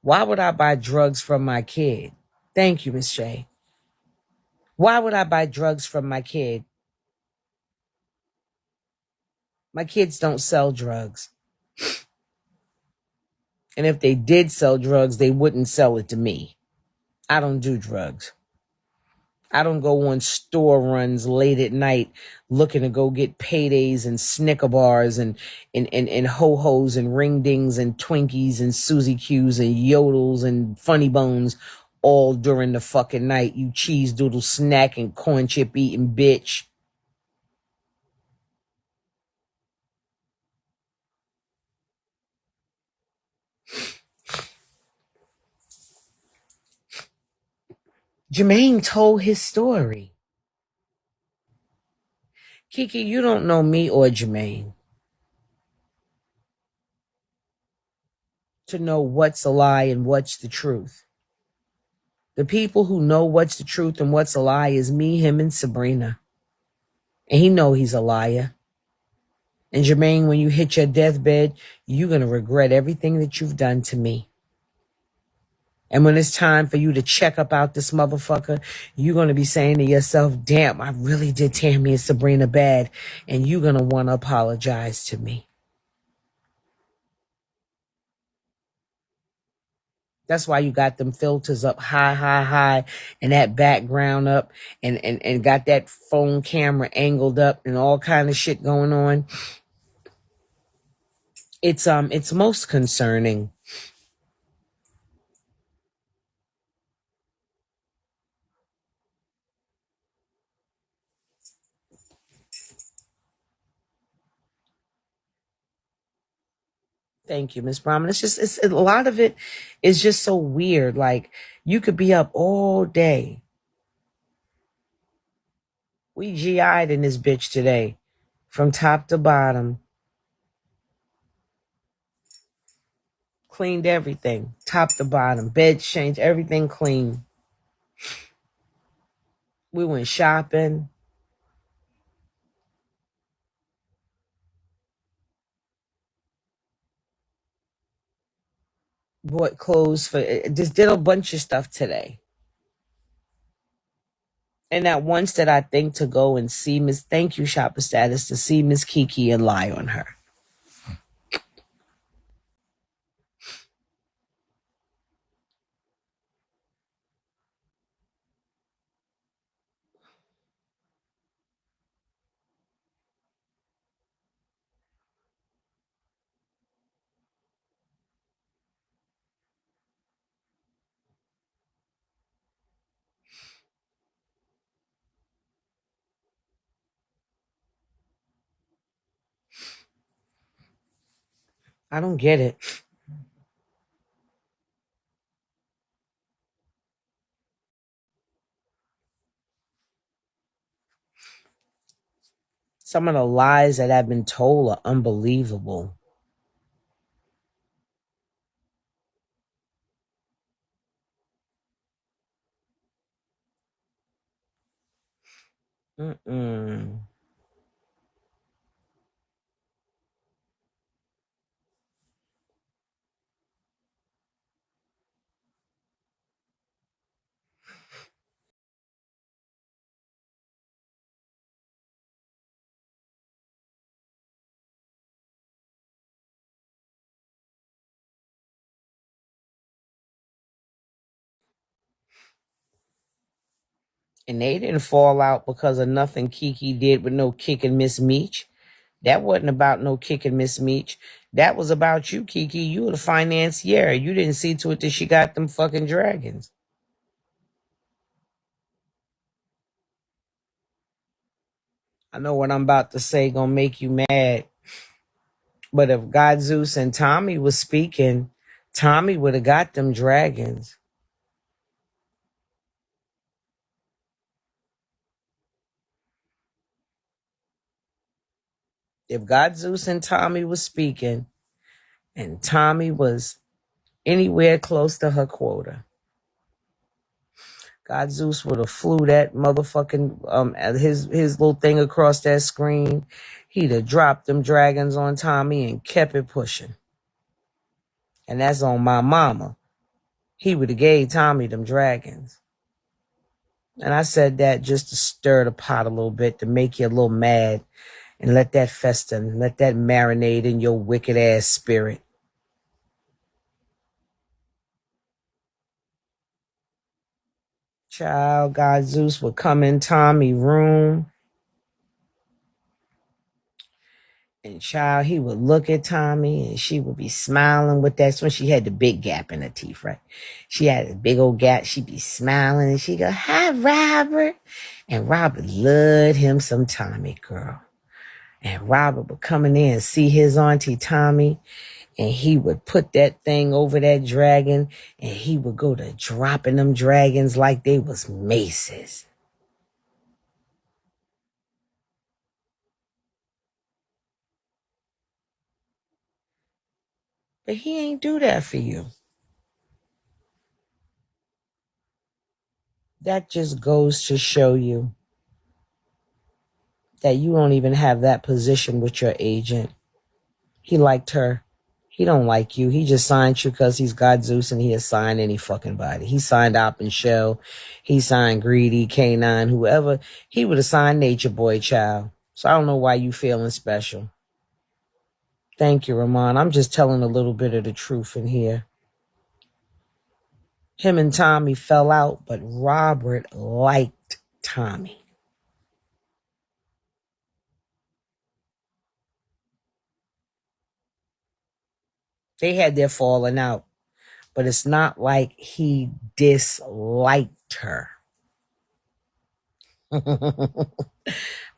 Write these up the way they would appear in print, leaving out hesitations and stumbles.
Why would I buy drugs from my kid? Thank you, Miss Shay. Why would I buy drugs from my kid? My kids don't sell drugs. And if they did sell drugs, they wouldn't sell it to me. I don't do drugs. I don't go on store runs late at night looking to go get paydays and Snicker bars and ho-hos and ring dings and Twinkies and Suzy Q's and Yodels and Funny Bones all during the fucking night. You cheese doodle snacking, corn chip eating bitch. Jermaine told his story. Kiki, you don't know me or Jermaine to know what's a lie and what's the truth. The people who know what's the truth and what's a lie is me, him, and Sabrina. And he know he's a liar. And Jermaine, when you hit your deathbed, you're going to regret everything that you've done to me. And when it's time for you to check up out this motherfucker, you're going to be saying to yourself, damn, I really did Tammy and Sabrina bad. And you're going to want to apologize to me. That's why you got them filters up high, and that background up and got that phone camera angled up and all kind of shit going on. It's most concerning. Thank you, Miss Brahman. It's a lot of it is just so weird. Like, you could be up all day. We GI'd in this bitch today, from top to bottom. Cleaned everything, top to bottom. Bed changed, everything clean. We went shopping. Bought clothes for, just did a bunch of stuff today. And not once did I think to go and see Miss, thank you, Shopper Status, to see Miss Kiki and lie on her. I don't get it. Some of the lies that I've been told are unbelievable. Mm-mm. And they didn't fall out because of nothing Kiki did with no kicking Miss Meech. That wasn't about no kicking Miss Meech. That was about you, Kiki. You were the financier. You didn't see to it that she got them fucking dragons. I know what I'm about to say gonna make you mad. But if God Zeus and Tommy was speaking, Tommy would have got them dragons. If God Zeus and Tommy was speaking, and Tommy was anywhere close to her quota, God Zeus would have flew that motherfucking his little thing across that screen. He'd have dropped them dragons on Tommy and kept it pushing. And that's on my mama. he would have gave Tommy them dragons. And I said that just to stir the pot a little bit, to make you a little mad, and let that fester, and let that marinate in your wicked ass spirit. Child, God Zeus would come in Tommy's room, and child, he would look at Tommy, and she would be smiling with that. When she had the big gap in her teeth, right? She had a big old gap. She'd be smiling, and she'd go, "Hi, Robert." And Robert loved him some Tommy, girl. And Robert would come in there and see his auntie Tommy, and he would put that thing over that dragon, and he would go to dropping them dragons like they was maces. But he ain't do that for you. That just goes to show you that you don't even have that position with your agent. He liked her. He don't like you. He just signed you because he's God Zeus, and he has signed any fucking body. He signed Op and Shell. He signed Greedy, K9, whoever. He would have signed Nature Boy, child. So I don't know why you feeling special. Thank you, Ramon. I'm just telling a little bit of the truth in here. Him and Tommy fell out, but Robert liked Tommy. They had their falling out, but it's not like he disliked her.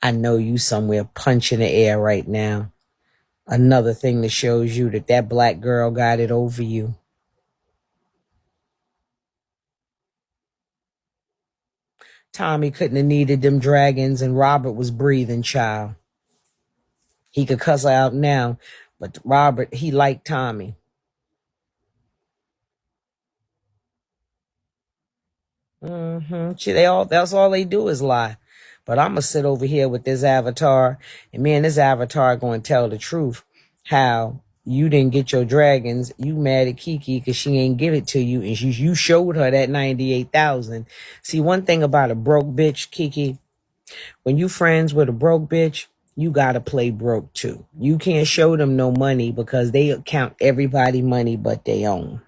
I know you somewhere punching the air right now. Another thing that shows you that that black girl got it over you. Tommy couldn't have needed them dragons, and Robert was breathing, child. He could cuss her out now, but Robert, he liked Tommy. That's all they do is lie. But I'm gonna sit over here with this avatar, and man, this avatar gonna tell the truth. How you didn't get your dragons? You mad at Kiki because she ain't give it to you, and you showed her that 98,000. See, one thing about a broke bitch, Kiki, when you friends with a broke bitch, you gotta play broke too. You can't show them no money because they count everybody money but they own.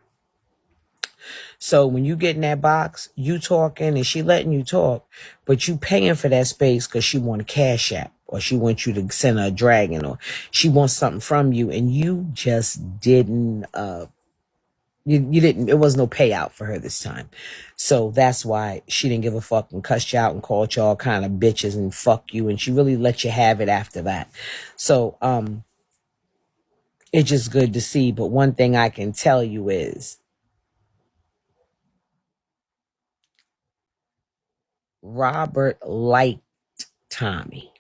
So when you get in that box, you talking and she letting you talk, but you paying for that space because she want a cash app, or she wants you to send her a dragon, or she wants something from you, and you just didn't you didn't, it was no payout for her this time. So that's why she didn't give a fuck and cussed you out and called you all kind of bitches and fuck you, and she really let you have it after that. So it's just good to see. But one thing I can tell you is Robert liked Tommy.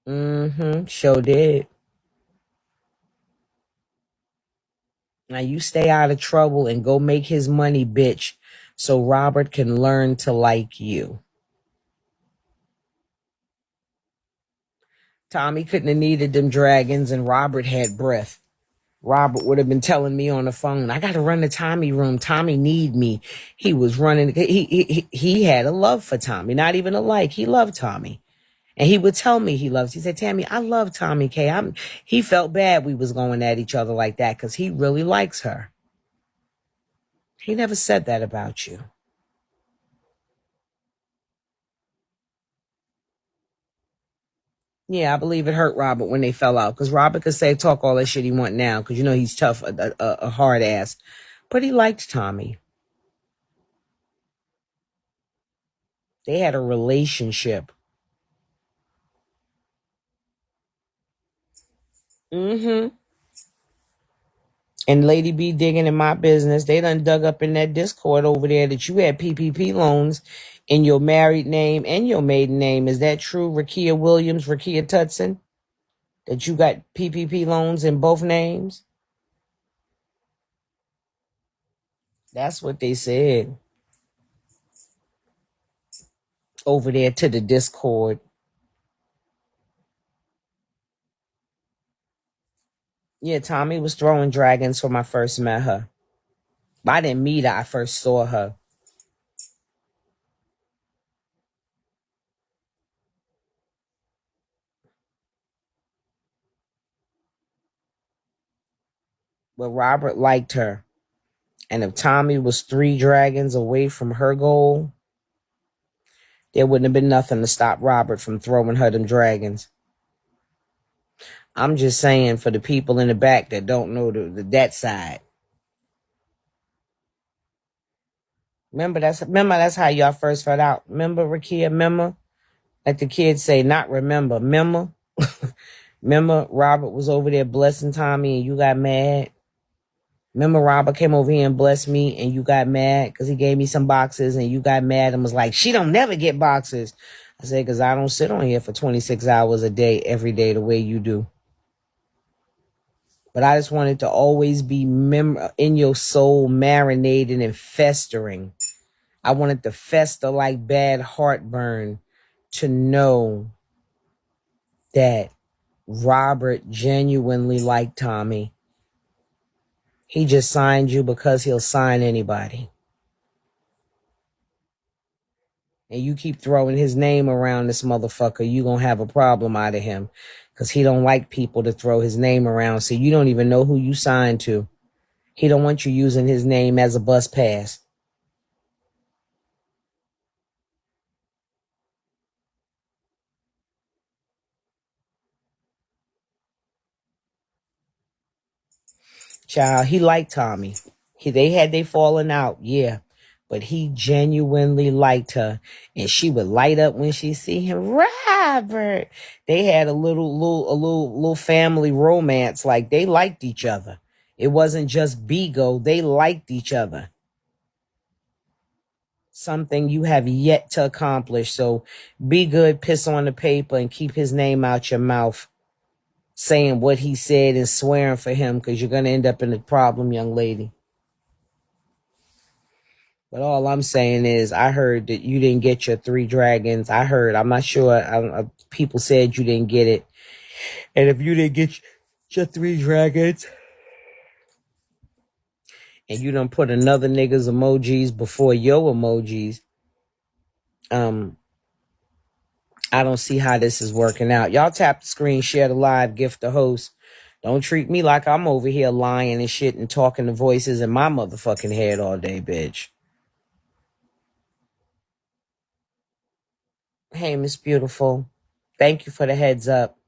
Sure did. Now you stay out of trouble and go make his money, bitch, so Robert can learn to like you. Tommy couldn't have needed them dragons, and Robert had breath. Robert would have been telling me on the phone, "I got to run to Tommy room. Tommy need me." He was running. He had a love for Tommy, not even a like. He loved Tommy. And he would tell me he loves. He said, "Tammy, I love Tommy K." He felt bad we was going at each other like that because he really likes her. He never said that about you. Yeah, I believe it hurt Robert when they fell out, because Robert could say talk all that shit he want now because you know he's tough, a hard ass, but he liked Tommy. They had a relationship. Mm-hmm. And Lady B digging in my business. They done dug up in that Discord over there that you had PPP loans in your married name and your maiden name. Is that true, Rakia Williams, Rakia Tutson? That you got PPP loans in both names? That's what they said over there to the Discord. Yeah, Tommy was throwing dragons when I first met her. I didn't meet her, I first saw her. But Robert liked her. And if Tommy was 3 dragons away from her goal, there wouldn't have been nothing to stop Robert from throwing her them dragons. I'm just saying for the people in the back that don't know that side. Remember that's how y'all first found out. Remember, Rakia, remember? Like the kids say, not remember. Remember? Remember Robert was over there blessing Tommy and you got mad? Remember Robert came over here and blessed me and you got mad because he gave me some boxes and you got mad and was like, she don't never get boxes. I said, because I don't sit on here for 26 hours a day, every day, the way you do. But I just wanted to always be in your soul, marinating and festering. I wanted to fester like bad heartburn to know that Robert genuinely liked Tommy. He just signed you because he'll sign anybody. And you keep throwing his name around this motherfucker, you gonna have a problem out of him. Because he don't like people to throw his name around, so you don't even know who you signed to. He don't want you using his name as a bus pass. Child, he liked Tommy. They had they fallen out, yeah. But he genuinely liked her. And she would light up when she see him. Robert. They had a little family romance. Like they liked each other. It wasn't just Bigo. They liked each other. Something you have yet to accomplish. So be good, piss on the paper, and keep his name out your mouth. Saying what he said and swearing for him, because you're going to end up in a problem, young lady. But all I'm saying is, I heard that you didn't get your 3 dragons. I'm not sure. People said you didn't get it. And if you didn't get your 3 dragons, and you done put another nigga's emojis before your emojis, I don't see how this is working out. Y'all tap the screen, share the live, gift the host. Don't treat me like I'm over here lying and shit and talking to voices in my motherfucking head all day, bitch. Hey, Miss Beautiful. Thank you for the heads up.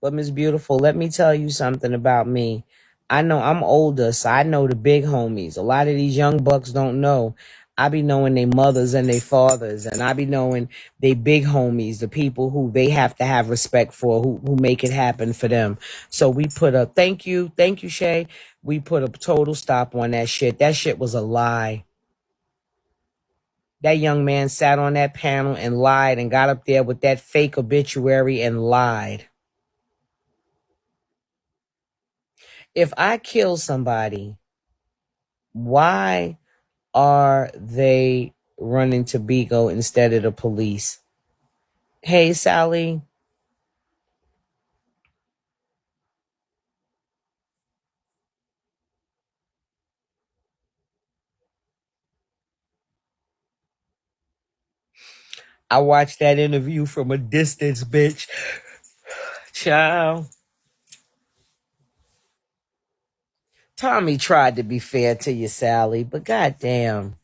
But Miss Beautiful, let me tell you something about me. I know I'm older, so I know the big homies. A lot of these young bucks don't know. I be knowing their mothers and their fathers, and I be knowing they big homies, the people who they have to have respect for, who make it happen for them. So we put a thank you, Shay. We put a total stop on that shit. That shit was a lie. That young man sat on that panel and lied and got up there with that fake obituary and lied. If I kill somebody, why are they running to Bigo instead of the police? Hey, Sally. I watched that interview from a distance, bitch. Child. Tommy tried to be fair to you, Sally, but goddamn.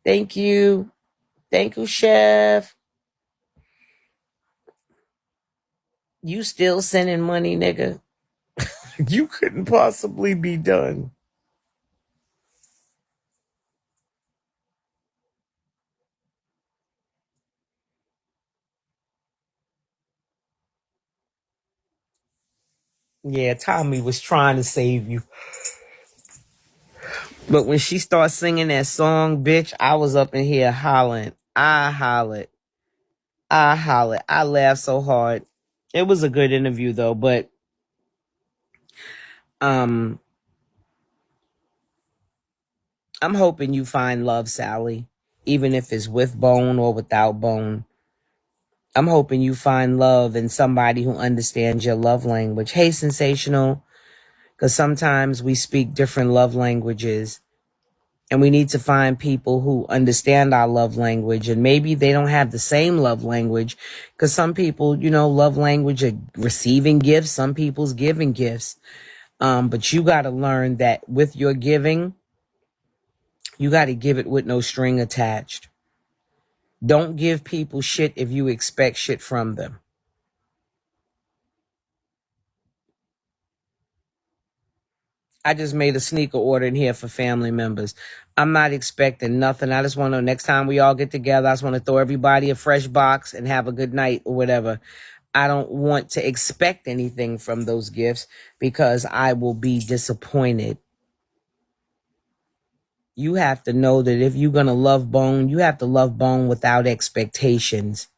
Thank you. Thank you, Chef. You still sending money, nigga? You couldn't possibly be done. Yeah, Tommy was trying to save you. But when she started singing that song, bitch, I was up in here hollering. I hollered. I hollered. I laughed so hard. It was a good interview though, but um I'm hoping you find love, Sally, even if it's with bone or without bone. I'm hoping you find love in somebody who understands your love language. Hey, Sensational, because sometimes we speak different love languages and we need to find people who understand our love language, and maybe they don't have the same love language, because some people, love language are receiving gifts, some people's giving gifts. But you got to learn that with your giving, you got to give it with no string attached. Don't give people shit if you expect shit from them. I just made a sneaker order in here for family members. I'm not expecting nothing. I just want to, next time we all get together, I just want to throw everybody a fresh box and have a good night or whatever. I don't want to expect anything from those gifts because I will be disappointed. You have to know that if you're going to love Bone, you have to love Bone without expectations.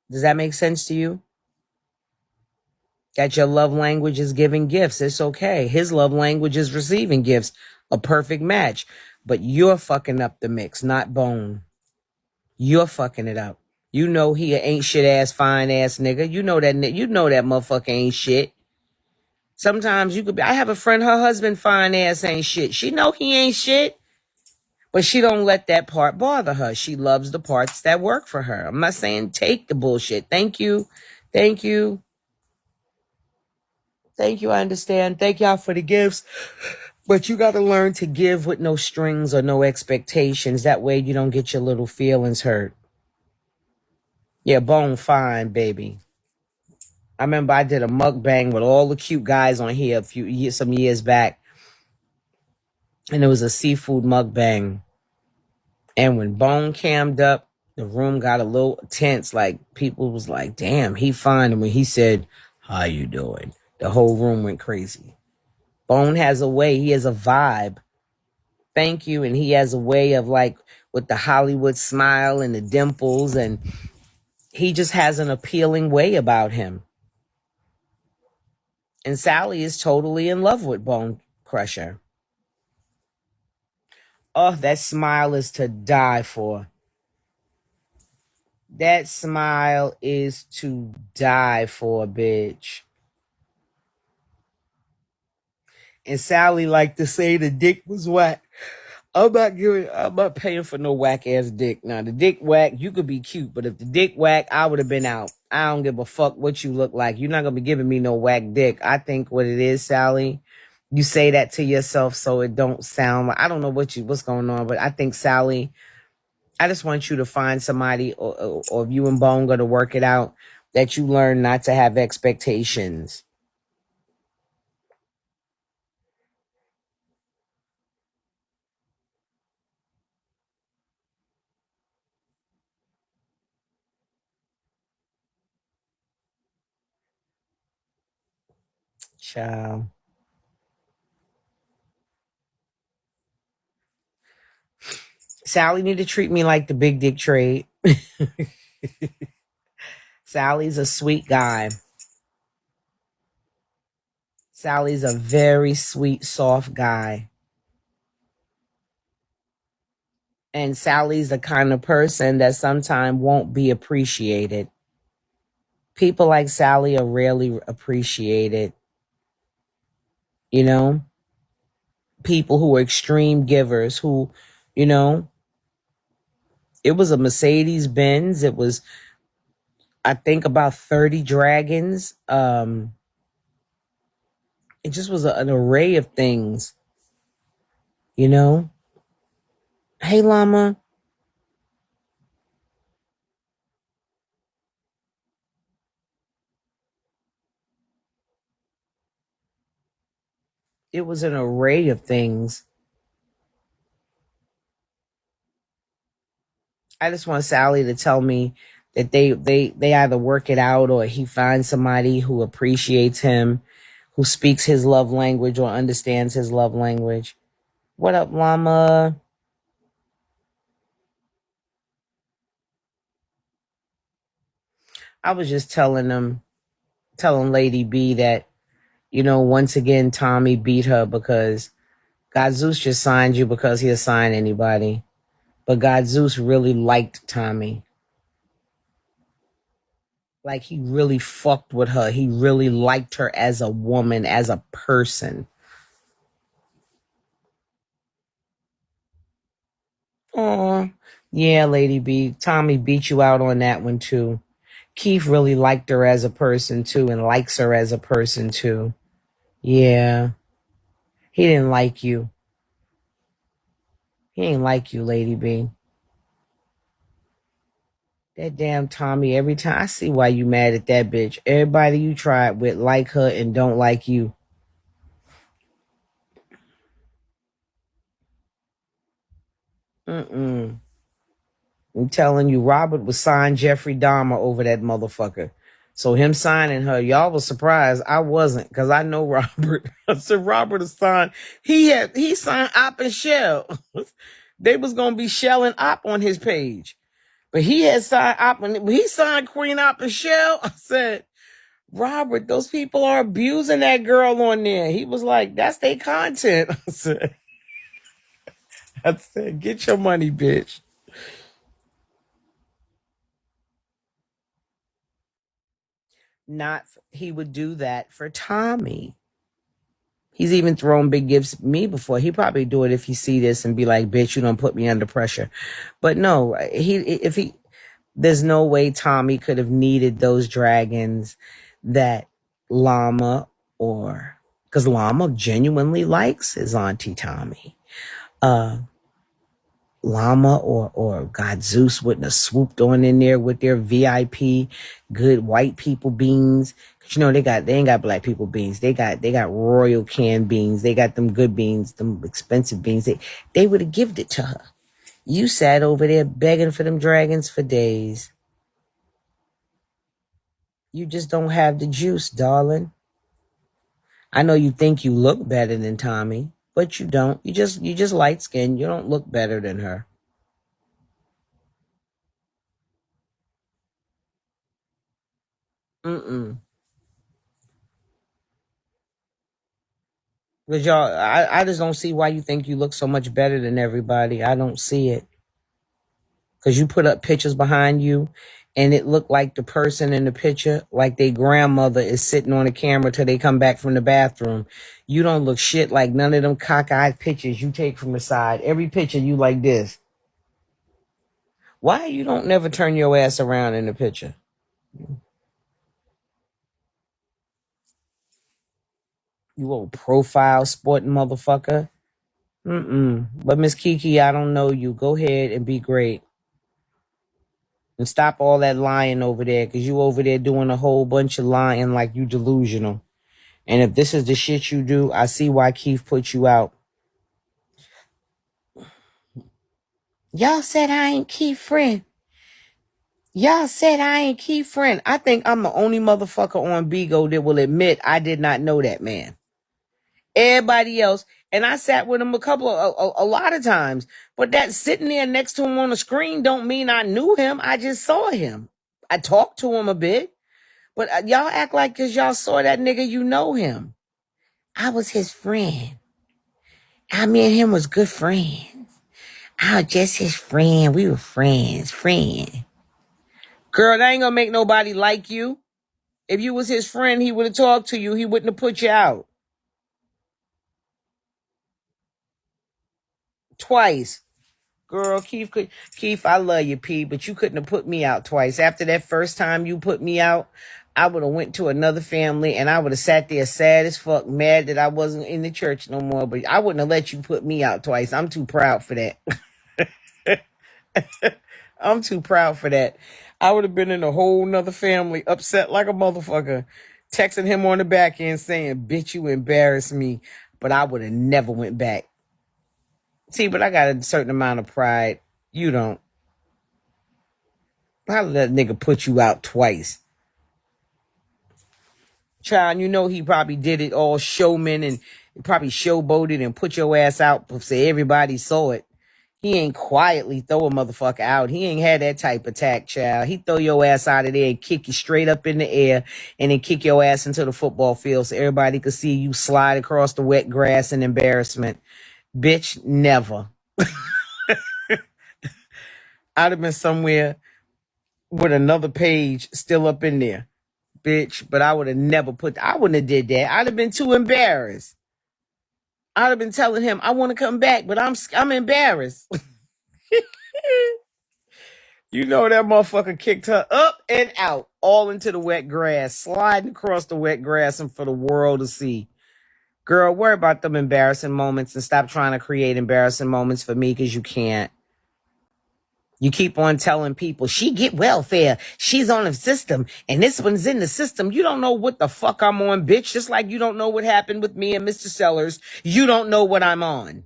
Does that make sense to you? That your love language is giving gifts. It's okay. His love language is receiving gifts. A perfect match. But you're fucking up the mix, not Bone. You're fucking it up. You know he a ain't shit ass fine ass nigga. You know that motherfucker ain't shit. Sometimes you could be, I have a friend, her husband fine ass ain't shit. She know he ain't shit, but she don't let that part bother her. She loves the parts that work for her. I'm not saying take the bullshit. Thank you. Thank you. Thank you. I understand. Thank y'all for the gifts. But you got to learn to give with no strings or no expectations. That way you don't get your little feelings hurt. Yeah, Bone fine, baby. I remember I did a mukbang with all the cute guys on here some years back. And it was a seafood mukbang. And when Bone cammed up, the room got a little tense. Like people was like, damn, he fine. And when he said, how you doing? The whole room went crazy. Bone has a way. He has a vibe. Thank you. And he has a way of like with the Hollywood smile and the dimples. And he just has an appealing way about him. And Sally is totally in love with Bone Crusher. Oh, that smile is to die for. That smile is to die for, bitch. And Sally liked to say the dick was whack. I'm not paying for no whack ass dick. Now the dick whack, you could be cute, but if the dick whack, I would have been out. I don't give a fuck what you look like. You're not gonna be giving me no whack dick. I think what it is, Sally, you say that to yourself so it don't sound like, I don't know what's going on, but I think Sally, I just want you to find somebody, or if you and Bone going to work it out, that you learn not to have expectations. Child. Sally need to treat me like the big dick trade. Sally's a sweet guy. Sally's a very sweet, soft guy. And Sally's the kind of person that sometimes won't be appreciated. People like Sally are rarely appreciated. You know? People who are extreme givers, who, you know, it was a Mercedes Benz. It was, I think, about 30 dragons. It just was an array of things, you know? Hey, Llama. It was an array of things. I just want Sally to tell me that they either work it out or he finds somebody who appreciates him, who speaks his love language or understands his love language. What up, Llama? I was just telling Lady B that, once again, Tommy beat her because God Zeus just signed you because he'll sign anybody. But God Zeus really liked Tommy. Like he really fucked with her. He really liked her as a woman, as a person. Oh, yeah, Lady B. Tommy beat you out on that one too. Keith really liked her as a person too and likes her as a person too. Yeah. He didn't like you. He ain't like you, Lady B. That damn Tommy, every time I see why you mad at that bitch. Everybody you tried with like her and don't like you. Mm-mm. I'm telling you, Robert was signed Jeffrey Dahmer over that motherfucker. So him signing her, y'all was surprised. I wasn't, because I know Robert. I said Robert is signed. He signed Op and Shell. They was gonna be shelling Op on his page. But he had signed Op and he signed Queen Op and Shell. I said, Robert, those people are abusing that girl on there. He was like, that's their content. I said, get your money, bitch. Not he would do that for Tommy. He's even thrown big gifts at me before. He probably do it if he see this and be like, bitch, you don't put me under pressure. But no, there's no way Tommy could have needed those dragons that Llama or, because Llama genuinely likes his auntie Tommy. Uh, Llama or God Zeus wouldn't have swooped on in there with their VIP good white people beans. Cause you know they ain't got black people beans. They got royal canned beans. They got them good beans, them expensive beans. They would have gifted it to her. You sat over there begging for them dragons for days. You just don't have the juice, darling. I know you think you look better than Tommy, but you don't. You just light skinned. You don't look better than her. Mm-mm. Because y'all, I just don't see why you think you look so much better than everybody. I don't see it. Because you put up pictures behind you and it looked like the person in the picture, like their grandmother is sitting on the camera till they come back from the bathroom. You don't look shit like none of them cockeyed pictures you take from the side. Every picture you like this. Why you don't never turn your ass around in the picture? You old profile sporting motherfucker. Mm-mm. But Miss Kiki, I don't know you. Go ahead and be great. And stop all that lying over there, because you over there doing a whole bunch of lying like you delusional. And if this is the shit you do, I see why Keith put you out. Y'all said I ain't Keith friend. Y'all said I ain't Keith friend. I think I'm the only motherfucker on Bigo that will admit I did not know that man. Everybody else, and I sat with him a lot of times. But that sitting there next to him on the screen don't mean I knew him. I just saw him. I talked to him a bit. But y'all act like because y'all saw that nigga, you know him. I was his friend. Me and him was good friends. I was just his friend. We were friends. Friend. Girl, that ain't gonna make nobody like you. If you was his friend, he would have talked to you. He wouldn't have put you out. Twice. Girl, Keith, I love you, P, but you couldn't have put me out twice. After that first time you put me out, I would have went to another family and I would have sat there sad as fuck, mad that I wasn't in the church no more. But I wouldn't have let you put me out twice. I'm too proud for that. I'm too proud for that. I would have been in a whole nother family, upset like a motherfucker, texting him on the back end saying, bitch, you embarrassed me. But I would have never went back. See, but I got a certain amount of pride. You don't. How did that nigga put you out twice? Child, you know he probably did it all showman and probably showboated and put your ass out so everybody saw it. He ain't quietly throw a motherfucker out. He ain't had that type of tact, child. He throw your ass out of there and kick you straight up in the air and then kick your ass into the football field so everybody could see you slide across the wet grass in embarrassment. Bitch, never. I'd have been somewhere with another page still up in there, bitch. But I would have never I wouldn't have did that. I'd have been too embarrassed. I'd have been telling him I want to come back, but I'm embarrassed. You know that motherfucker kicked her up and out, all into the wet grass, sliding across the wet grass and for the world to see. Girl, worry about them embarrassing moments and stop trying to create embarrassing moments for me because you can't. You keep on telling people, she get welfare, she's on the system, and this one's in the system. You don't know what the fuck I'm on, bitch. Just like you don't know what happened with me and Mr. Sellers. You don't know what I'm on.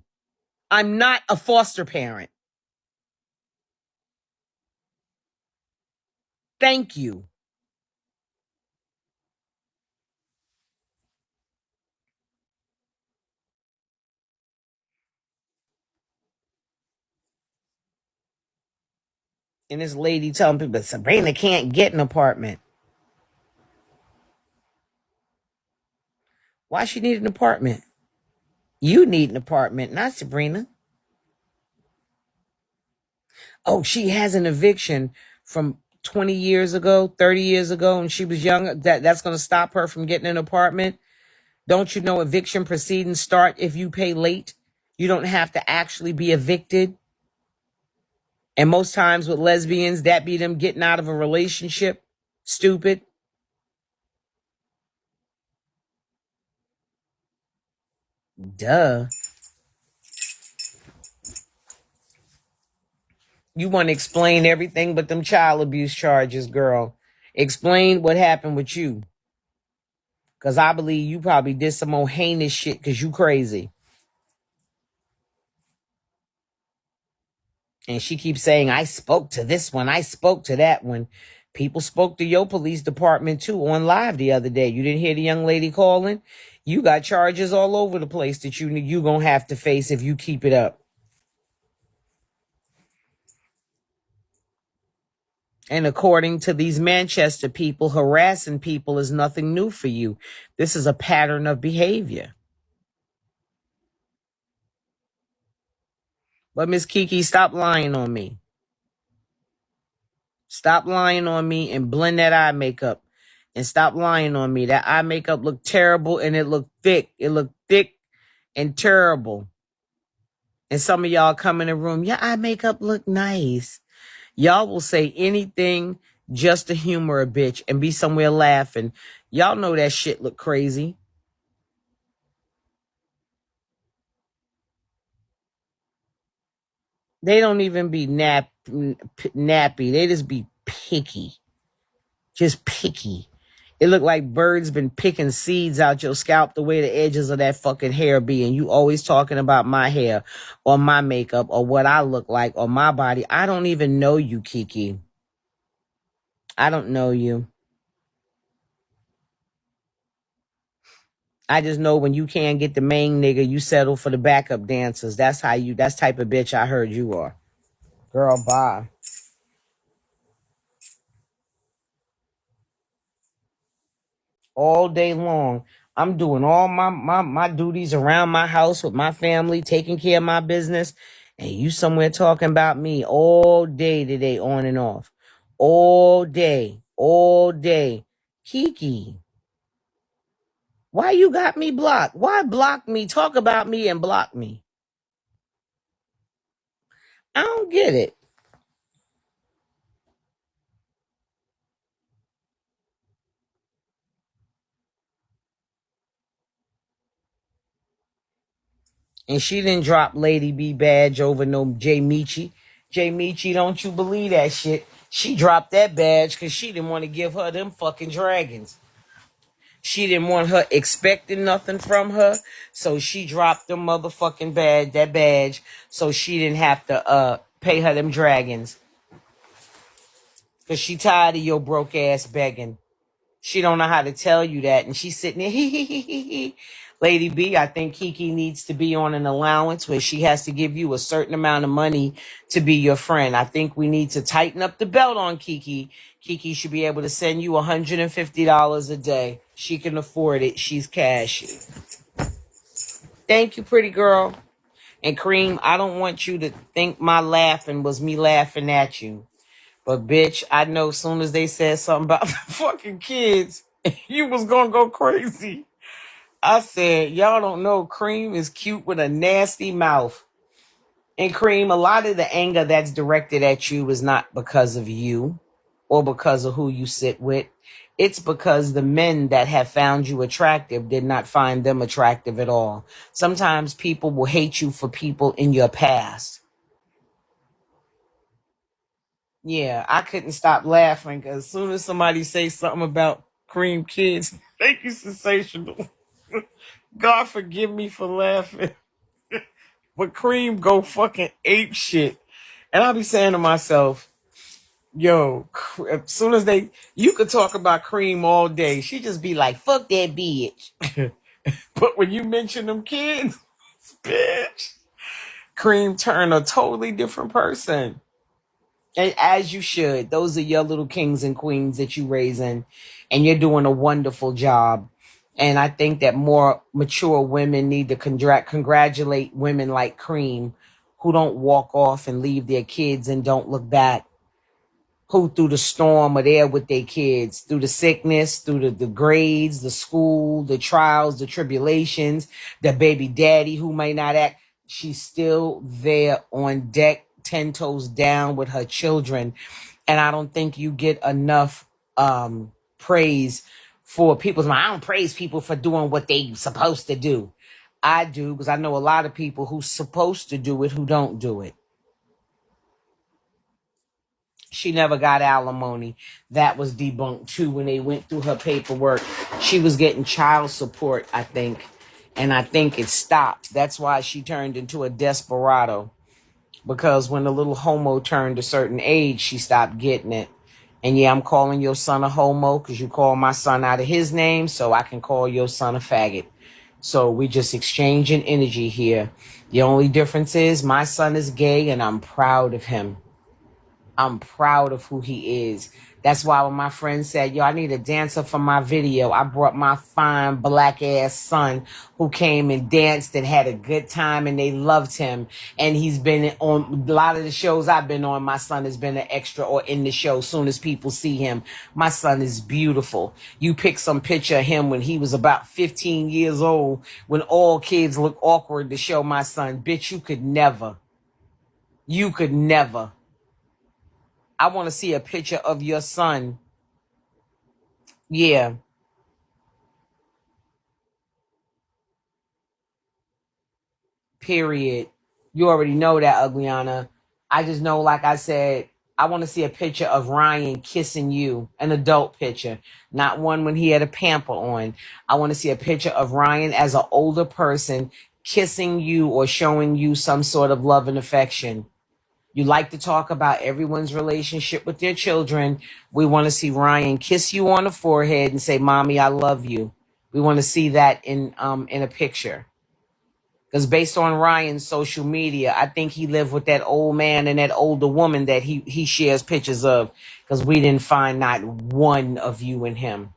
I'm not a foster parent. Thank you. And this lady telling people, Sabrina can't get an apartment. Why she need an apartment? You need an apartment, not Sabrina. Oh, she has an eviction from 20 years ago, 30 years ago, and she was young. That's going to stop her from getting an apartment. Don't you know eviction proceedings start if you pay late? You don't have to actually be evicted. And most times with lesbians, that be them getting out of a relationship. Stupid. Duh. You want to explain everything but them child abuse charges, girl. Explain what happened with you. Because I believe you probably did some more heinous shit because you crazy. And she keeps saying, I spoke to this one. I spoke to that one. People spoke to your police department too on live the other day. You didn't hear the young lady calling? You got charges all over the place that you going to have to face if you keep it up. And according to these Manchester people, harassing people is nothing new for you. This is a pattern of behavior. But Miss Kiki, stop lying on me. Stop lying on me and blend that eye makeup. And stop lying on me. That eye makeup looked terrible and it looked thick. It looked thick and terrible. And some of y'all come in the room, your eye makeup look nice. Y'all will say anything just to humor a bitch and be somewhere laughing. Y'all know that shit look crazy. They don't even be nappy. They just be picky. Just picky. It look like birds been picking seeds out your scalp the way the edges of that fucking hair be. And you always talking about my hair or my makeup or what I look like or my body. I don't even know you, Kiki. I don't know you. I just know when you can't get the main nigga, you settle for the backup dancers. That's type of bitch I heard you are. Girl, bye. All day long. I'm doing all my duties around my house with my family, taking care of my business. And you somewhere talking about me all day today, on and off. All day. All day. Kiki, why you got me blocked? Why block me? Talk about me and block me. I don't get it. And she didn't drop Lady B badge over no Jay Michi. Jay Michi, don't you believe that shit? She dropped that badge because she didn't want to give her them fucking dragons. She didn't want her expecting nothing from her. So she dropped the motherfucking badge, so she didn't have to pay her them dragons. Cause she tired of your broke ass begging. She don't know how to tell you that. And she's sitting there, Lady B, I think Kiki needs to be on an allowance where she has to give you a certain amount of money to be your friend. I think we need to tighten up the belt on Kiki. Kiki should be able to send you $150 a day. She can afford it. She's cashy. Thank you, pretty girl. And Cream, I don't want you to think my laughing was me laughing at you. But bitch, I know as soon as they said something about the fucking kids, you was gonna go crazy. I said, y'all don't know Cream is cute with a nasty mouth. And Cream, a lot of the anger that's directed at you is not because of you or because of who you sit with. It's because the men that have found you attractive did not find them attractive at all. Sometimes people will hate you for people in your past. Yeah, I couldn't stop laughing because as soon as somebody says something about Cream kids, thank you, sensational. God forgive me for laughing. But Cream go fucking ape shit. And I'll be saying to myself, yo, as soon as you could talk about Cream all day. She just be like, fuck that bitch. But when you mention them kids, bitch, Cream turn a totally different person. And as you should. Those are your little kings and queens that you raising, and you're doing a wonderful job. And I think that more mature women need to congratulate women like Cream who don't walk off and leave their kids and don't look back, who through the storm are there with their kids, through the sickness, through the grades, the school, the trials, the tribulations, the baby daddy who may not act. She's still there on deck, 10 toes down with her children. And I don't think you get enough praise for people's mind. I don't praise people for doing what they supposed to do. I do, because I know a lot of people who's supposed to do it who don't do it. She never got alimony. That was debunked too when they went through her paperwork. She was getting child support, I think. And I think it stopped. That's why she turned into a desperado. Because when the little homo turned a certain age, she stopped getting it. And yeah, I'm calling your son a homo because you call my son out of his name, so I can call your son a faggot. So we just exchanging energy here. The only difference is my son is gay and I'm proud of him. I'm proud of who he is. That's why when my friend said, yo, I need a dancer for my video, I brought my fine black ass son who came and danced and had a good time and they loved him. And he's been on a lot of the shows I've been on. My son has been an extra or in the show soon as people see him. My son is beautiful. You pick some picture of him when he was about 15 years old, when all kids look awkward to show my son. Bitch, you could never. You could never. I want to see a picture of your son. Yeah, period. You already know that, Ugliana. I just know, like I said, I want to see a picture of Ryan kissing you, an adult picture, not one when he had a pamper on. I want to see a picture of Ryan as an older person kissing you or showing you some sort of love and affection. You like to talk about everyone's relationship with their children. We want to see Ryan kiss you on the forehead and say, "Mommy, I love you." We want to see that in a picture. Because based on Ryan's social media, I think he lived with that old man and that older woman that he shares pictures of. Because we didn't find not one of you in him.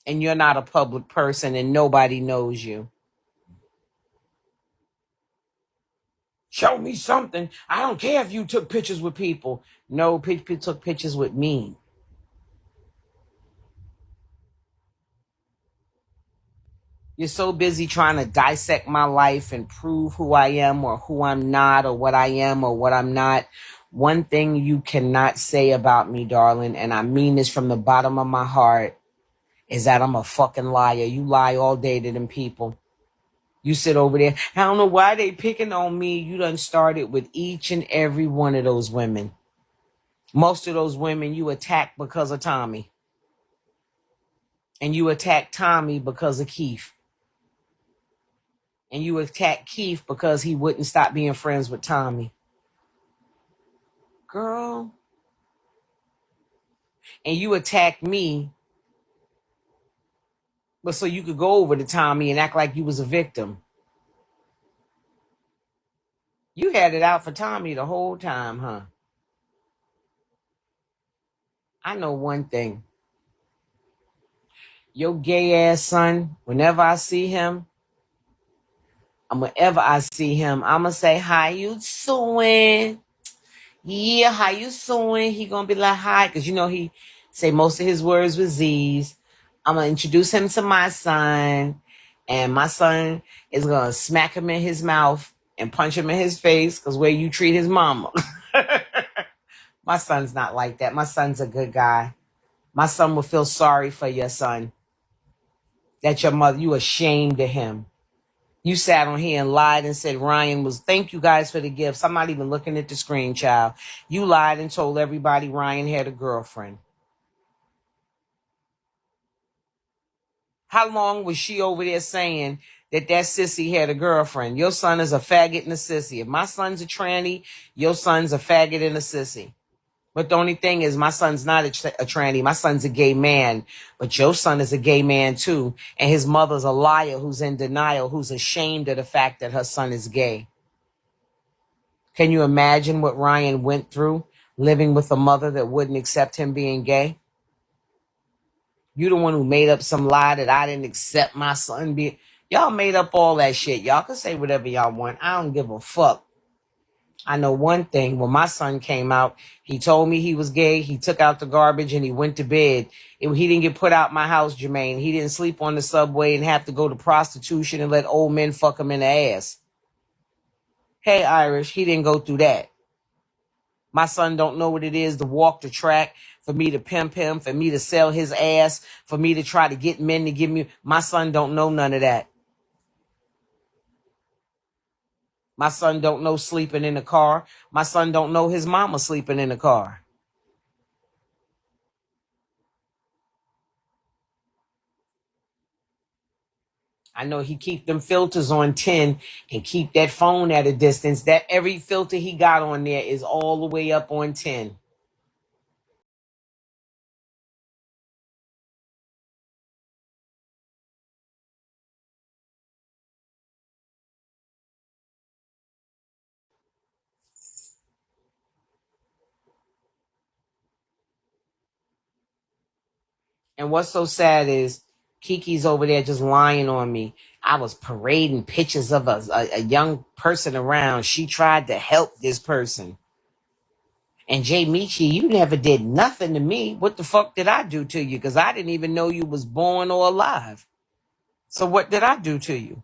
And you're not a public person and nobody knows you. Show me something. I don't care if you took pictures with people. No, people took pictures with me. You're so busy trying to dissect my life and prove who I am or who I'm not or what I am or what I'm not. One thing you cannot say about me, darling, and I mean this from the bottom of my heart, is that I'm a fucking liar. You lie all day to them people. You sit over there. I don't know why they picking on me. You done started with each and every one of those women. Most of those women you attacked because of Tommy. And you attacked Tommy because of Keith. And you attacked Keith because he wouldn't stop being friends with Tommy. Girl. And you attacked me, but so you could go over to Tommy and act like you was a victim. You had it out for Tommy the whole time, huh? I know one thing. Your gay ass son, whenever I see him, I'm gonna say, how you doing? Yeah, how you doing? He gonna be like, hi, because you know he say most of his words with Z's. I'm gonna introduce him to my son, and my son is gonna smack him in his mouth and punch him in his face, because way you treat his mama. My son's not like that. My son's a good guy. My son will feel sorry for your son. That your mother, you ashamed of him. You sat on here and lied and said Ryan was, thank you guys for the gifts. I'm not even looking at the screen, child. You lied and told everybody Ryan had a girlfriend. How long was she over there saying that sissy had a girlfriend? Your son is a faggot and a sissy. If my son's a tranny, your son's a faggot and a sissy. But the only thing is, my son's not a tranny. My son's a gay man. But your son is a gay man, too. And his mother's a liar who's in denial, who's ashamed of the fact that her son is gay. Can you imagine what Ryan went through living with a mother that wouldn't accept him being gay? You the one who made up some lie that I didn't accept my son being... Y'all made up all that shit. Y'all can say whatever y'all want. I don't give a fuck. I know one thing. When my son came out, he told me he was gay. He took out the garbage and he went to bed. He didn't get put out my house, Jermaine. He didn't sleep on the subway and have to go to prostitution and let old men fuck him in the ass. Hey, Irish, he didn't go through that. My son don't know what it is to walk the track, for me to pimp him, for me to sell his ass, for me to try to get men to give me. My son don't know none of that. My son don't know sleeping in the car. My son don't know his mama sleeping in the car. I know he keep them filters on 10 and keep that phone at a distance. That every filter he got on there is all the way up on 10. And what's so sad is Kiki's over there just lying on me. I was parading pictures of a young person around. She tried to help this person. And Jay Michi, you never did nothing to me. What the fuck did I do to you? Because I didn't even know you was born or alive. So what did I do to you?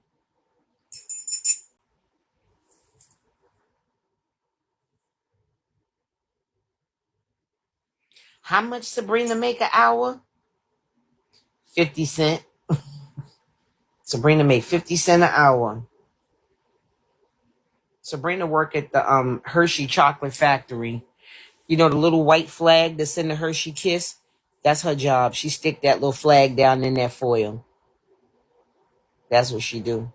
How much Sabrina make an hour? 50 cents. Sabrina made 50 cents an hour. Sabrina work at the Hershey Chocolate Factory. You know the little white flag that's in the Hershey Kiss? That's her job. She stick that little flag down in that foil. That's what she do.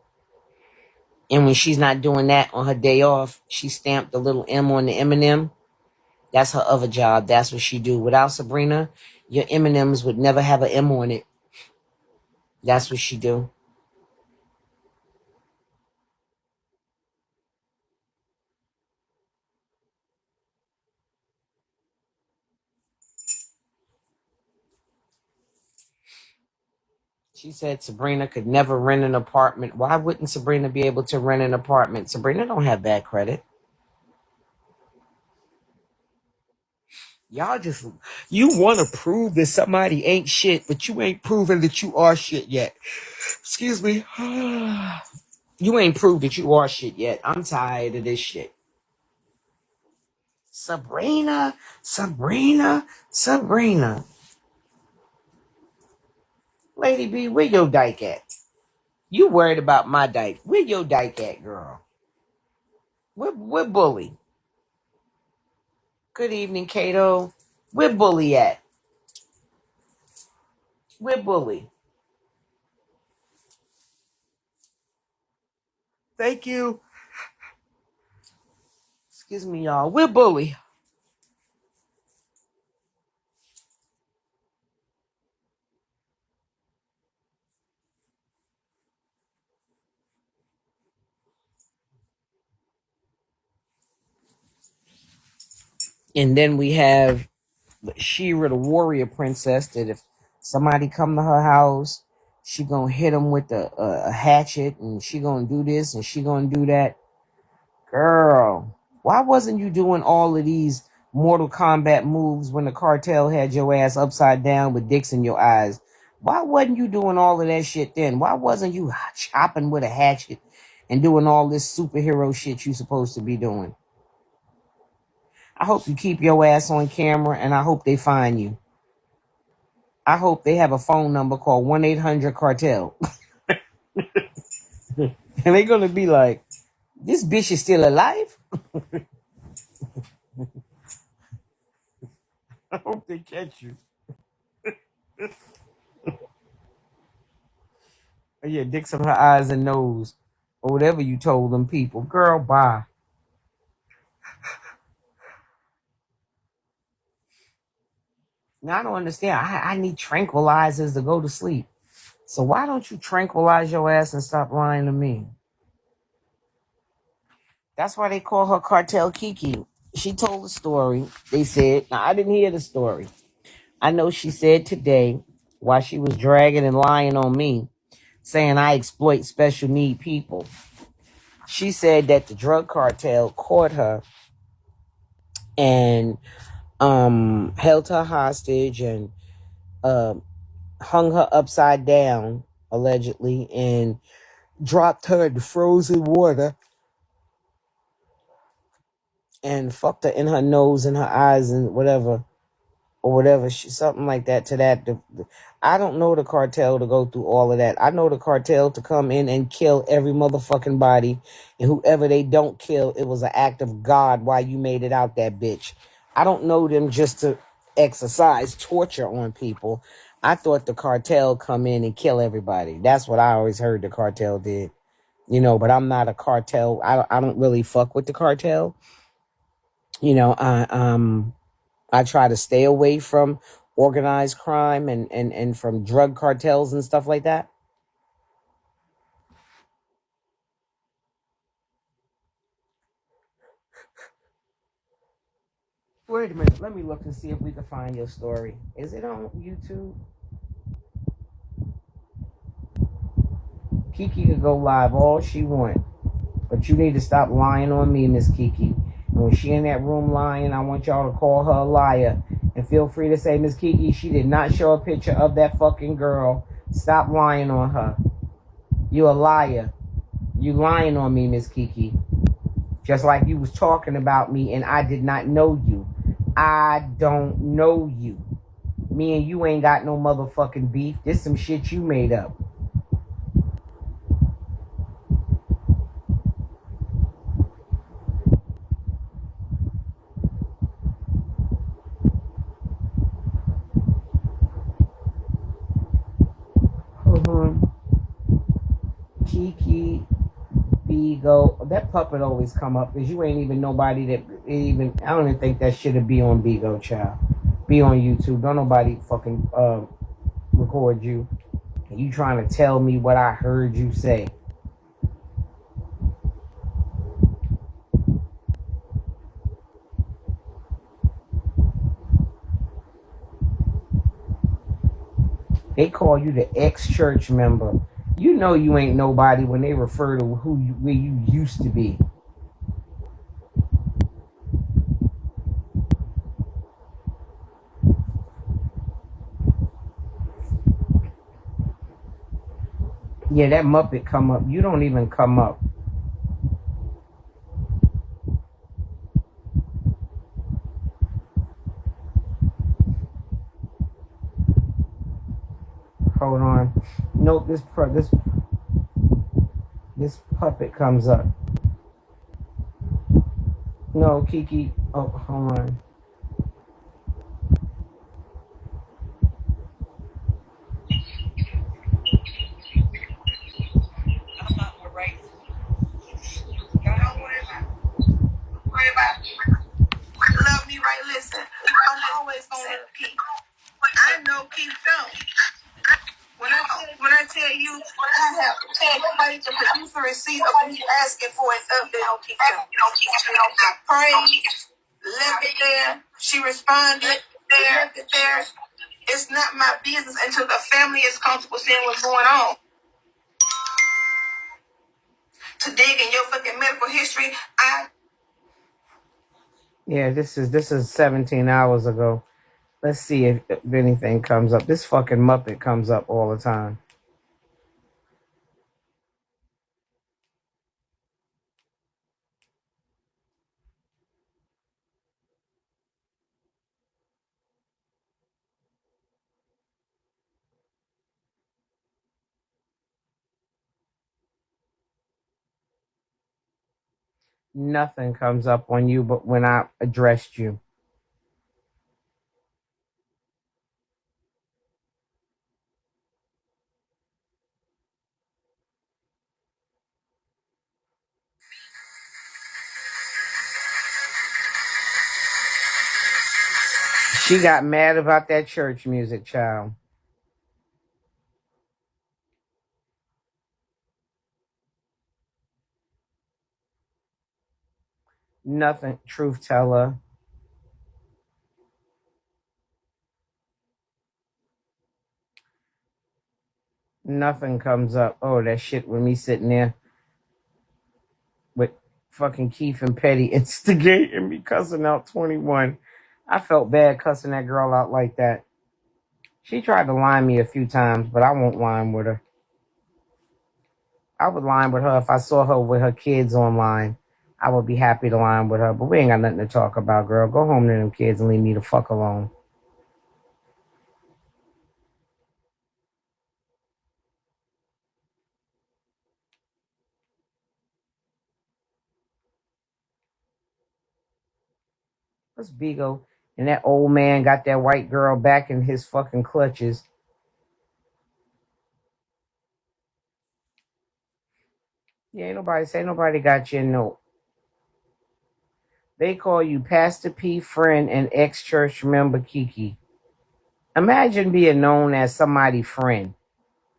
And when she's not doing that on her day off, she stamped the little M on the M&M. That's her other job. That's what she do. Without Sabrina, your M&Ms would never have an M on it. That's what she do. She said Sabrina could never rent an apartment. Why wouldn't Sabrina be able to rent an apartment? Sabrina don't have bad credit. Y'all just, you want to prove that somebody ain't shit, but you ain't proven that you are shit yet. Excuse me. You ain't proved that you are shit yet. I'm tired of this shit. Sabrina, Sabrina, Sabrina. Lady B, where your dyke at? You worried about my dyke. Where your dyke at, girl? Where Bully? Good evening, Kato. Where Bully at? Where Bully? Thank you. Excuse me, y'all. Where Bully? And then we have She-Ra, the warrior princess, that if Somebody come to her house, she gonna hit them with a hatchet, and she gonna do this and she gonna do that. Girl, why wasn't you doing all of these Mortal Kombat moves when the cartel had your ass upside down with dicks in your eyes? Why wasn't you doing all of that shit then? Why wasn't you chopping with a hatchet and doing all this superhero shit you supposed to be doing? I hope you keep your ass on camera, and I hope they find you. I hope they have a phone number called 1-800-CARTEL. And they're going to be like, this bitch is still alive? I hope they catch you. Yeah, dicks in her eyes and nose, or whatever you told them people. Girl, bye. Now, I don't understand. I need tranquilizers to go to sleep. So why don't you tranquilize your ass and stop lying to me? That's why they call her Cartel Kiki. She told the story. They said, now I didn't hear the story. I know she said today, while she was dragging and lying on me, saying I exploit special need people. She said that the drug cartel caught her and held her hostage and uh, hung her upside down, allegedly, and dropped her in the frozen water and fucked her in her nose and her eyes and whatever. Or whatever, something like that to that. I don't know the cartel to go through all of that. I know the cartel to come in and kill every motherfucking body. And whoever they don't kill, it was an act of God why you made it out that bitch. I don't know them just to exercise torture on people. I thought the cartel come in and kill everybody. That's what I always heard the cartel did. But I'm not a cartel. I don't really fuck with the cartel. I try to stay away from organized crime and from drug cartels and stuff like that. Wait a minute. Let me look and see if we can find your story. Is it on YouTube? Kiki could go live all she want. But you need to stop lying on me, Miss Kiki. And when she in that room lying, I want y'all to call her a liar. And feel free to say, Miss Kiki, she did not show a picture of that fucking girl. Stop lying on her. You a liar. You lying on me, Miss Kiki. Just like you was talking about me and I did not know you. I don't know you. Me and you ain't got no motherfucking beef. This some shit you made up. Kiki, Bigo. That puppet always come up because you ain't even nobody that even, I don't even think that should be on Bigo, child. Be on YouTube. Don't nobody fucking record you. You trying to tell me what I heard you say. They call you the ex-church member. You know you ain't nobody when they refer to where you used to be. Yeah, that Muppet come up. You don't even come up. Hold on. Nope, this puppet comes up. No, Kiki. Oh, hold on. Love me, right? Listen, I'm always gonna keep. I know keep going. When I tell you, I have nobody to produce a receipt of me asking for an update on keep going. I prayed, left it there. She responded, left it there. It's not my business until the family is comfortable seeing what's going on. To dig in your fucking medical history, Yeah, this is 17 hours ago. Let's see if anything comes up. This fucking Muppet comes up all the time. Nothing comes up on you but when I addressed you. She got mad about that church music, child. Nothing, truth teller. Nothing comes up. Oh, that shit with me sitting there with fucking Keith and Petty instigating me cussing out 21. I felt bad cussing that girl out like that. She tried to line me a few times, but I won't line with her. I would line with her if I saw her with her kids online. I would be happy to line with her, but we ain't got nothing to talk about, girl. Go home to them kids and leave me the fuck alone. What's Bigo? And that old man got that white girl back in his fucking clutches. Yeah, ain't nobody got your note. They call you Pastor P friend and ex-church member Kiki. Imagine being known as somebody's friend.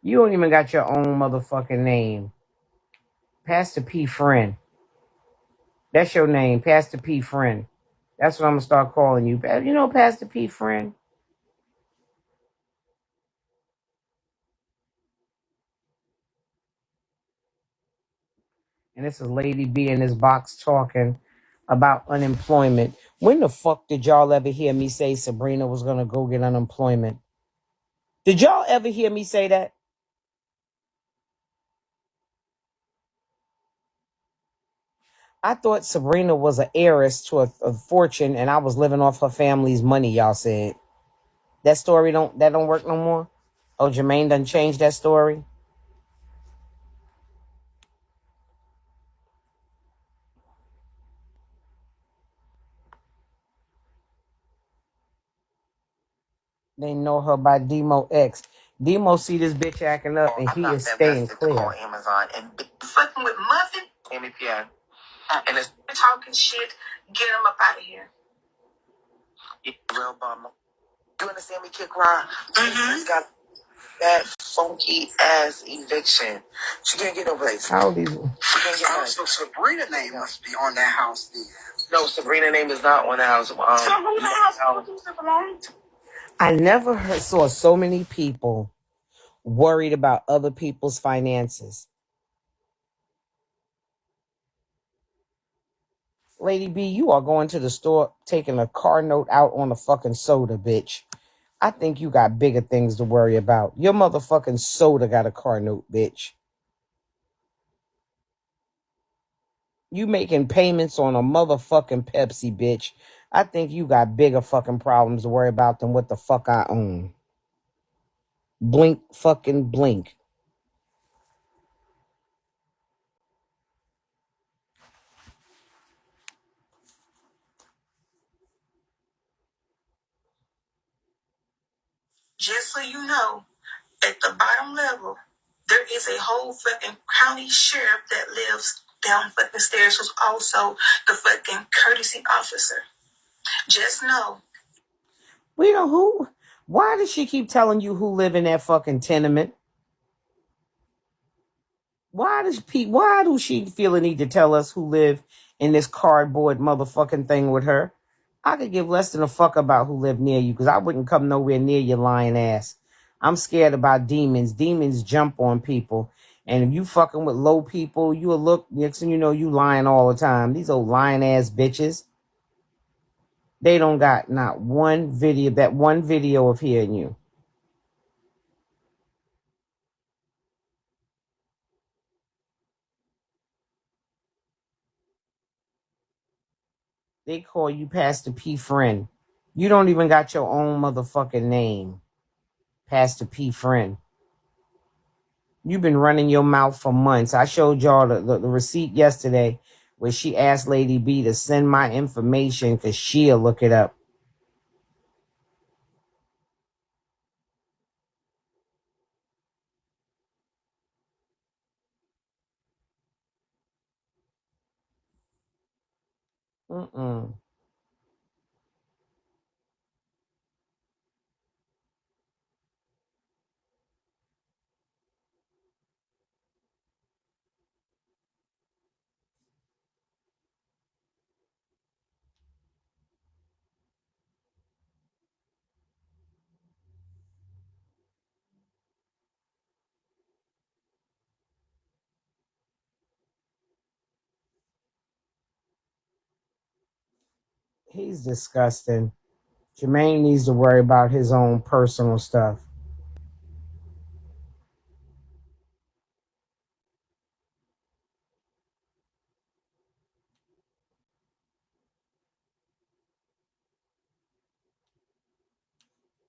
You don't even got your own motherfucking name. Pastor P friend. That's your name, Pastor P friend. That's what I'm gonna start calling you. You know, Pastor P friend. And this is Lady B in this box talking about unemployment. When the fuck did y'all ever hear me say Sabrina was gonna go get unemployment? Did y'all ever hear me say that? I thought Sabrina was an heiress to a fortune and I was living off her family's money, y'all said. That story don't work no more? Oh, Jermaine done changed that story? They know her by Demo X. Demo see this bitch acting up and he is staying clear. Call Amazon and fucking with Muffin, Tammy Peay, and it's talking shit. Get him up out of here. Yeah, real bummer. You understand me, Kick Rock? Mm-hmm. Got that funky ass eviction. She can't get no place. How old is she? Can't get no. So Sabrina's name must be on that house then. No, Sabrina's name is not on the house. So who's the house does it belong to? I never saw so many people worried about other people's finances. Lady B, you are going to the store taking a car note out on a fucking soda, bitch. I think you got bigger things to worry about. Your motherfucking soda got a car note, bitch. You making payments on a motherfucking Pepsi, bitch. I think you got bigger fucking problems to worry about than what the fuck I own. Blink fucking blink. Just so you know, at the bottom level, there is a whole fucking county sheriff that lives down fucking stairs who's also the fucking courtesy officer. Just know. We know who. Why does she keep telling you who live in that fucking tenement? Why do she feel a need to tell us who live in this cardboard motherfucking thing with her? I could give less than a fuck about who live near you because I wouldn't come nowhere near your lying ass. I'm scared about demons. Demons jump on people. And if you fucking with low people, you'll look, next thing you know, you lying all the time. These old lying ass bitches, they don't got not one video, that one video of hearing you. They call you Pastor P friend. You don't even got your own motherfucking name, Pastor P friend. You've been running your mouth for months. I showed y'all the receipt yesterday where she asked Lady B to send my information because she'll look it up. Mm-mm. He's disgusting. Jermaine needs to worry about his own personal stuff.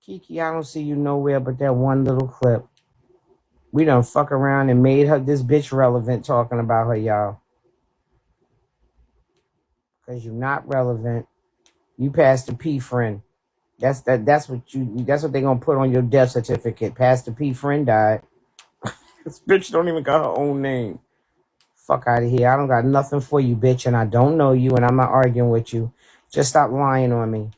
Kiki, I don't see you nowhere but that one little clip. We done fuck around and made her this bitch relevant talking about her, y'all. Because you're not relevant. You Pastor P friend. That's what they gonna put on your death certificate. Pastor P friend died. This bitch don't even got her own name. Fuck out of here. I don't got nothing for you, bitch, and I don't know you, and I'm not arguing with you. Just stop lying on me.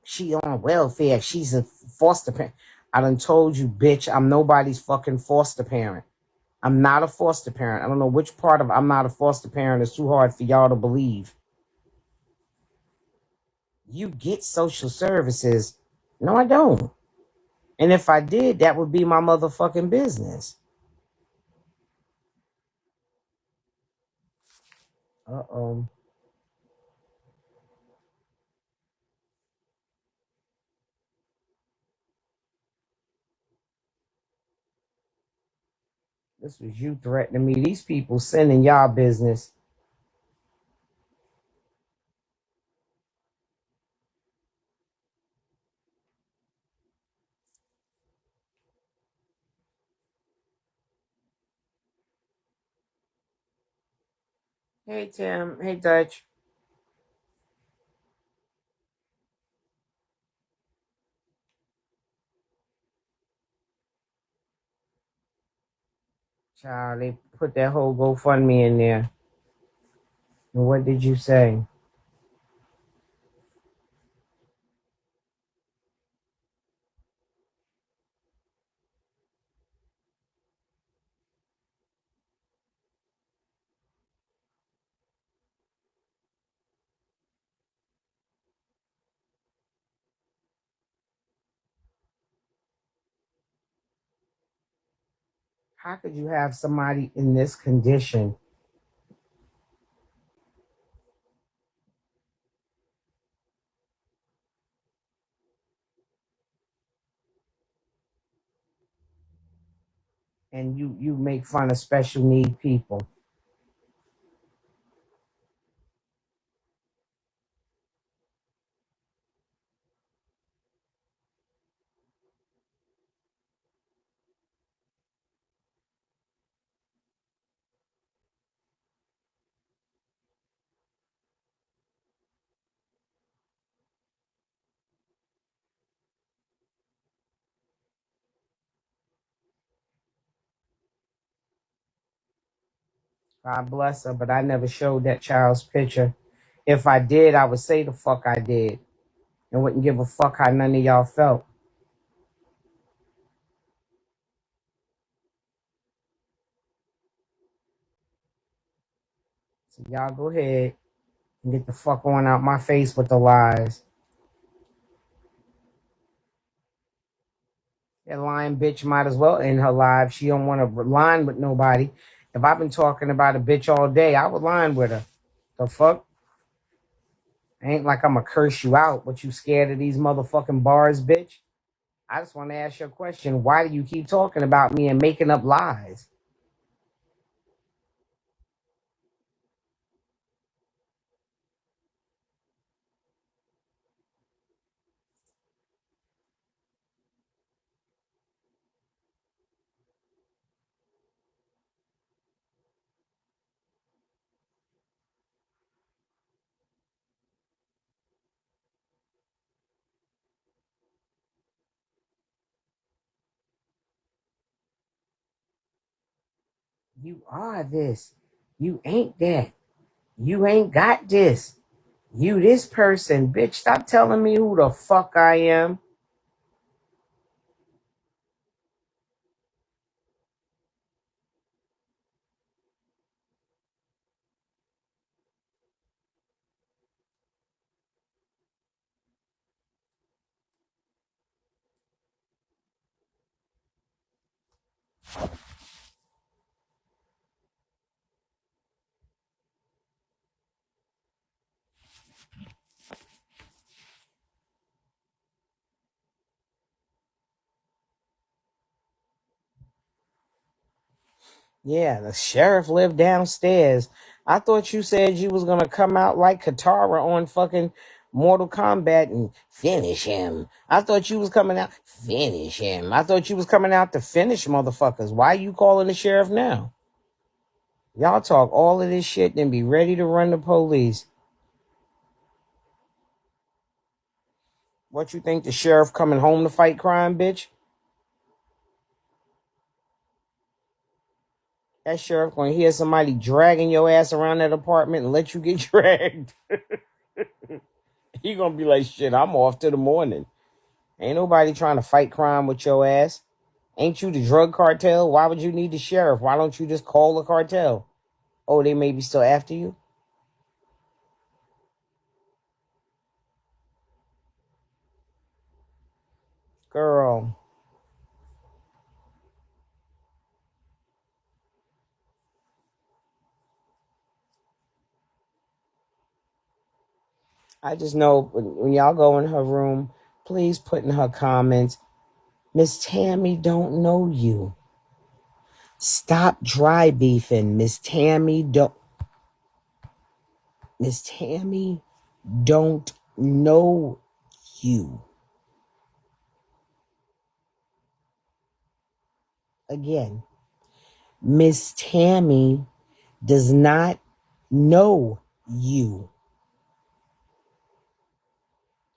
She on welfare. She's a foster parent. I done told you, bitch, I'm nobody's fucking foster parent. I'm not a foster parent. I don't know which part of I'm not a foster parent is too hard for y'all to believe. You get social services. No, I don't. And if I did, that would be my motherfucking business. Uh-oh. This was you threatening me. These people sending y'all business. Hey, Tim. Hey, Dutch. Child, they put that whole GoFundMe in there. And what did you say? How could you have somebody in this condition? And you make fun of special need people. God bless her, but I never showed that child's picture. If I did, I would say the fuck I did and wouldn't give a fuck how none of y'all felt. So y'all go ahead. Get the fuck on out my face with the lies. That lying bitch might as well end her life. She don't want to line with nobody. If I've been talking about a bitch all day, I would line with her. The fuck? Ain't like I'm gonna curse you out, but you scared of these motherfucking bars, bitch? I just want to ask you a question. Why do you keep talking about me and making up lies? You are this. You ain't that. You ain't got this. You this person. Bitch, stop telling me who the fuck I am. Yeah, the sheriff lived downstairs. I thought you said you was gonna come out like Katara on fucking Mortal Kombat and finish him. I thought you was coming out finish him. I thought you was coming out to finish motherfuckers. Why you calling the sheriff now? Y'all talk all of this shit, then be ready to run the police. What you think the sheriff coming home to fight crime, bitch? That sheriff gonna hear somebody dragging your ass around that apartment and let you get dragged. He gonna be like, shit, I'm off to the morning. Ain't nobody trying to fight crime with your ass. Ain't you the drug cartel? Why would you need the sheriff? Why don't you just call the cartel? Oh, they may be still after you? Girl, I just know when y'all go in her room, please put in her comments, Miss Tammy don't know you. Stop dry beefing. Miss Tammy don't know you. Again, Miss Tammy does not know you.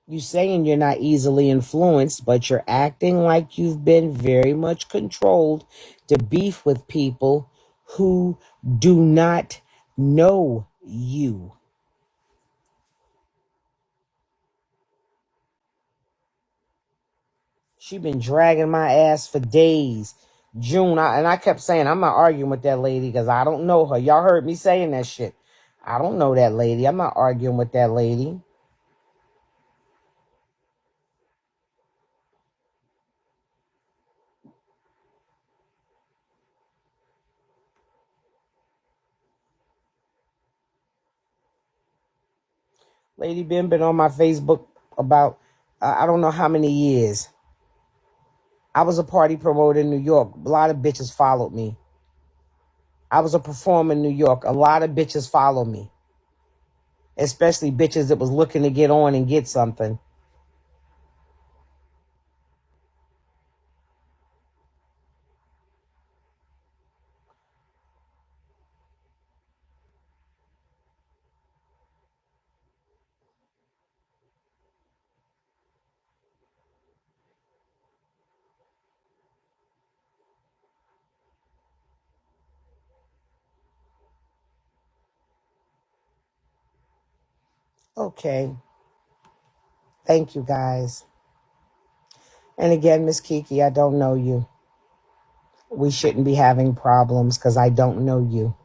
You saying you're not easily influenced, but you're acting like you've been very much controlled to beef with people who do not know you. She been dragging my ass for days. June, and I kept saying I'm not arguing with that lady because I don't know her. Y'all heard me saying that shit. I don't know that lady. I'm not arguing with that lady. Lady been on my Facebook about I don't know how many years. I was a party promoter in New York. A lot of bitches followed me. I was a performer in New York. A lot of bitches followed me, especially bitches that was looking to get on and get something. Okay. Thank you guys. And again, Miss Kiki, I don't know you. We shouldn't be having problems because I don't know you.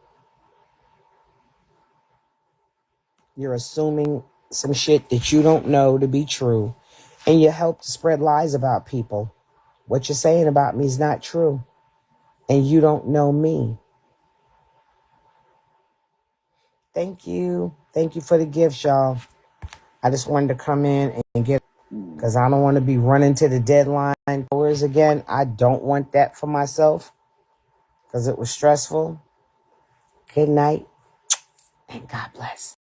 You're assuming some shit that you don't know to be true. And you help to spread lies about people. What you're saying about me is not true. And you don't know me. Thank you. Thank you for the gifts, y'all. I just wanted to come in and get, because I don't want to be running to the deadline hours again. I don't want that for myself because it was stressful. Good night and God bless.